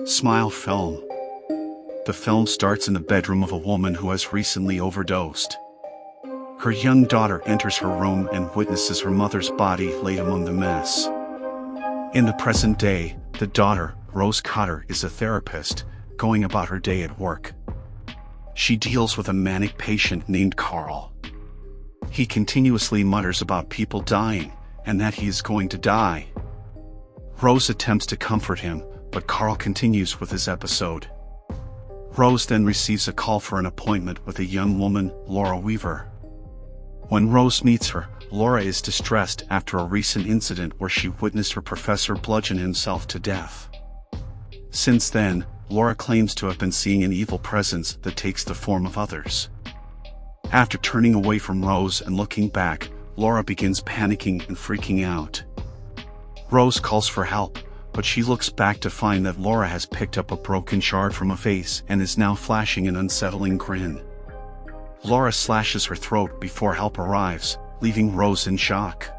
Smile film. The film starts in the bedroom of a woman who has recently overdosed. Her young daughter enters her room and witnesses her mother's body laid among the mess. In the present day, the daughter, Rose Cotter, is a therapist, going about her day at work. She deals with a manic patient named Carl. He continuously mutters about people dying, and that he is going to die. Rose attempts to comfort him, but Carl continues with his episode. Rose then receives a call for an appointment with a young woman, Laura Weaver. When Rose meets her, Laura is distressed after a recent incident where she witnessed her professor bludgeon himself to death. Since then, Laura claims to have been seeing an evil presence that takes the form of others. After turning away from Rose and looking back, Laura begins panicking and freaking out. Rose calls for help, but she looks back to find that Laura has picked up a broken shard from a vase and is now flashing an unsettling grin. Laura slashes her throat before help arrives, leaving Rose in shock.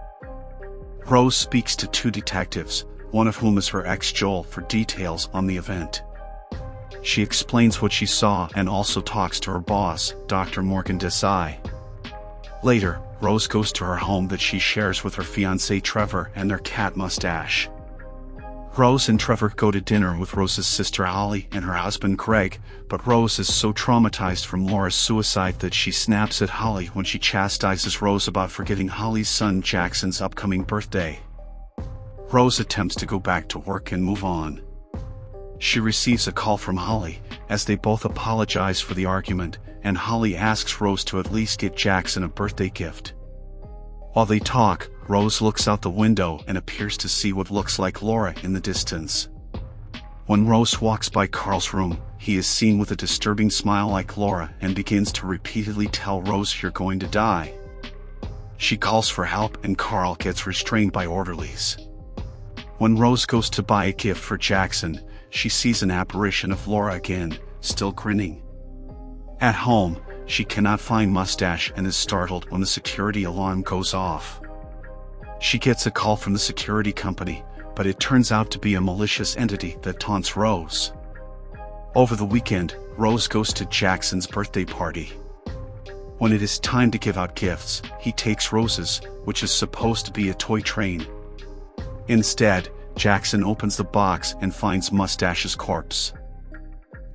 Rose speaks to two detectives, one of whom is her ex Joel, for details on the event. She explains what she saw and also talks to her boss, Dr. Morgan Desai. Later, Rose goes to her home that she shares with her fiancé Trevor and their cat Mustache. Rose and Trevor go to dinner with Rose's sister Holly and her husband Greg, but Rose is so traumatized from Laura's suicide that she snaps at Holly when she chastises Rose about forgetting Holly's son Jackson's upcoming birthday. Rose attempts to go back to work and move on. She receives a call from Holly, as they both apologize for the argument, and Holly asks Rose to at least get Jackson a birthday gift. While they talk, Rose looks out the window and appears to see what looks like Laura in the distance. When Rose walks by Carl's room, he is seen with a disturbing smile like Laura and begins to repeatedly tell Rose, "You're going to die." She calls for help and Carl gets restrained by orderlies. When Rose goes to buy a gift for Jackson, she sees an apparition of Laura again, still grinning. At home, she cannot find Mustache and is startled when the security alarm goes off. She gets a call from the security company, but it turns out to be a malicious entity that taunts Rose. Over the weekend, Rose goes to Jackson's birthday party. When it is time to give out gifts, he takes Rose's, which is supposed to be a toy train. Instead, Jackson opens the box and finds Mustache's corpse.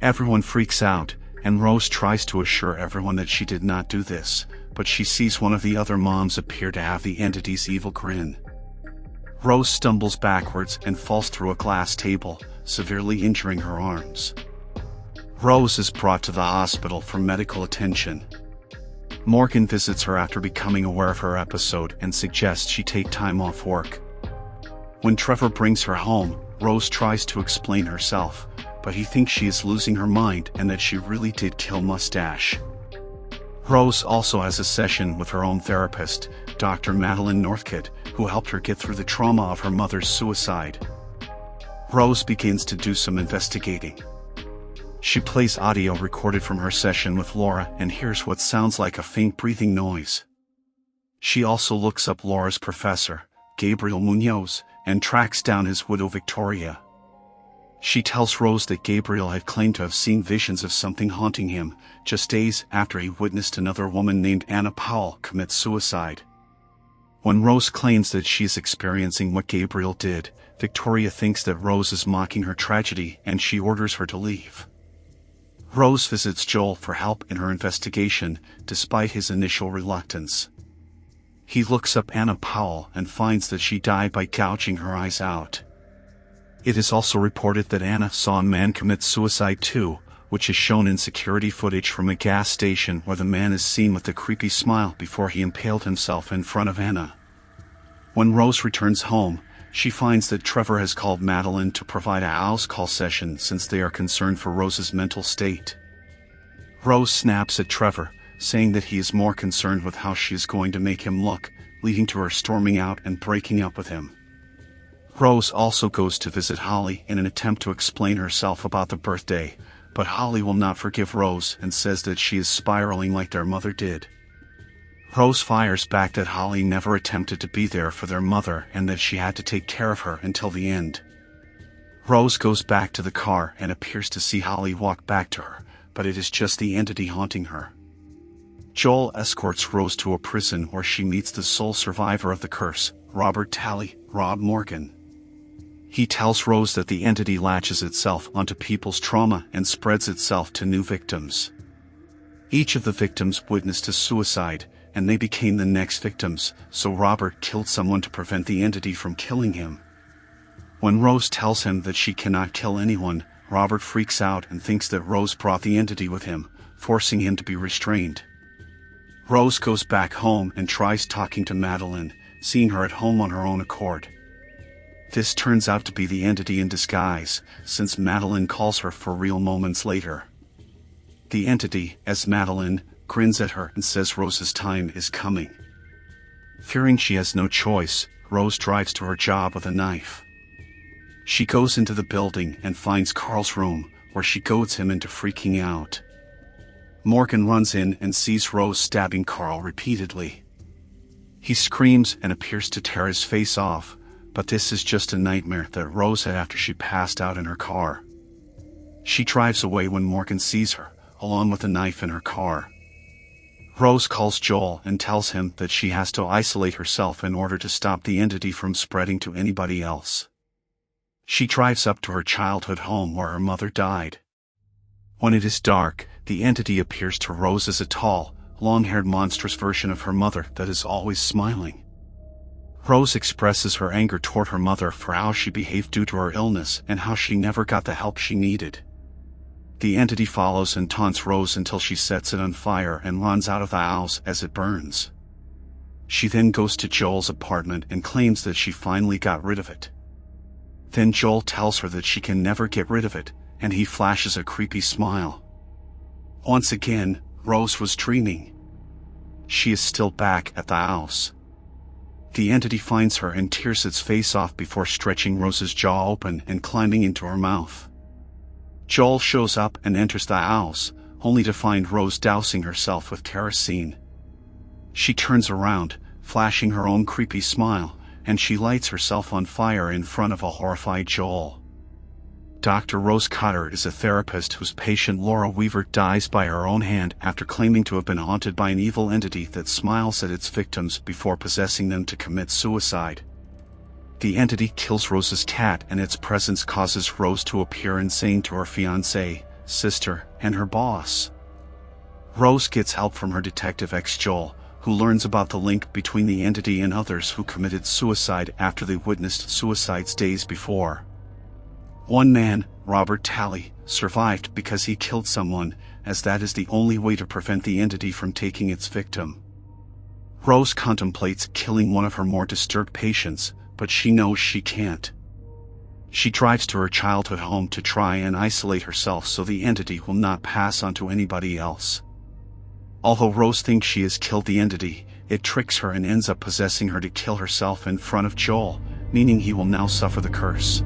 Everyone freaks out, and Rose tries to assure everyone that she did not do this, but she sees one of the other moms appear to have the entity's evil grin. Rose stumbles backwards and falls through a glass table, severely injuring her arms. Rose is brought to the hospital for medical attention. Morgan visits her after becoming aware of her episode and suggests she take time off work. When Trevor brings her home, Rose tries to explain herself, but he thinks she is losing her mind and that she really did kill Mustache. Rose also has a session with her own therapist, Dr. Madeline Northcott, who helped her get through the trauma of her mother's suicide. Rose begins to do some investigating. She plays audio recorded from her session with Laura and hears what sounds like a faint breathing noise. She also looks up Laura's professor, Gabriel Munoz, and tracks down his widow Victoria. She tells Rose that Gabriel had claimed to have seen visions of something haunting him, just days after he witnessed another woman named Anna Powell commit suicide. When Rose claims that she is experiencing what Gabriel did, Victoria thinks that Rose is mocking her tragedy and she orders her to leave. Rose visits Joel for help in her investigation, despite his initial reluctance. He looks up Anna Powell and finds that she died by gouging her eyes out. It is also reported that Anna saw a man commit suicide too, which is shown in security footage from a gas station where the man is seen with a creepy smile before he impaled himself in front of Anna. When Rose returns home, she finds that Trevor has called Madeline to provide a house call session since they are concerned for Rose's mental state. Rose snaps at Trevor, saying that he is more concerned with how she is going to make him look, leading to her storming out and breaking up with him. Rose also goes to visit Holly in an attempt to explain herself about the birthday, but Holly will not forgive Rose and says that she is spiraling like their mother did. Rose fires back that Holly never attempted to be there for their mother and that she had to take care of her until the end. Rose goes back to the car and appears to see Holly walk back to her, but it is just the entity haunting her. Joel escorts Rose to a prison where she meets the sole survivor of the curse, Robert Talley, Rob Morgan. He tells Rose that the entity latches itself onto people's trauma and spreads itself to new victims. Each of the victims witnessed a suicide, and they became the next victims, so Robert killed someone to prevent the entity from killing him. When Rose tells him that she cannot kill anyone, Robert freaks out and thinks that Rose brought the entity with him, forcing him to be restrained. Rose goes back home and tries talking to Madeline, seeing her at home on her own accord. This turns out to be the entity in disguise, since Madeline calls her for real moments later. The entity, as Madeline, grins at her and says Rose's time is coming. Fearing she has no choice, Rose drives to her job with a knife. She goes into the building and finds Carl's room, where she goads him into freaking out. Morgan runs in and sees Rose stabbing Carl repeatedly. He screams and appears to tear his face off, but this is just a nightmare that Rose had after she passed out in her car. She drives away when Morgan sees her, along with a knife in her car. Rose calls Joel and tells him that she has to isolate herself in order to stop the entity from spreading to anybody else. She drives up to her childhood home where her mother died. When it is dark, the entity appears to Rose as a tall, long-haired monstrous version of her mother that is always smiling. Rose expresses her anger toward her mother for how she behaved due to her illness and how she never got the help she needed. The entity follows and taunts Rose until she sets it on fire and runs out of the house as it burns. She then goes to Joel's apartment and claims that she finally got rid of it. Then Joel tells her that she can never get rid of it, and he flashes a creepy smile. Once again, Rose was dreaming. She is still back at the house. The entity finds her and tears its face off before stretching Rose's jaw open and climbing into her mouth. Joel shows up and enters the house, only to find Rose dousing herself with kerosene. She turns around, flashing her own creepy smile, and she lights herself on fire in front of a horrified Joel. Dr. Rose Cotter is a therapist whose patient Laura Weaver dies by her own hand after claiming to have been haunted by an evil entity that smiles at its victims before possessing them to commit suicide. The entity kills Rose's cat, and its presence causes Rose to appear insane to her fiancé, sister, and her boss. Rose gets help from her detective ex-Joel, who learns about the link between the entity and others who committed suicide after they witnessed suicides days before. One man, Robert Talley, survived because he killed someone, as that is the only way to prevent the entity from taking its victim. Rose contemplates killing one of her more disturbed patients, but she knows she can't. She drives to her childhood home to try and isolate herself so the entity will not pass on to anybody else. Although Rose thinks she has killed the entity, it tricks her and ends up possessing her to kill herself in front of Joel, meaning he will now suffer the curse.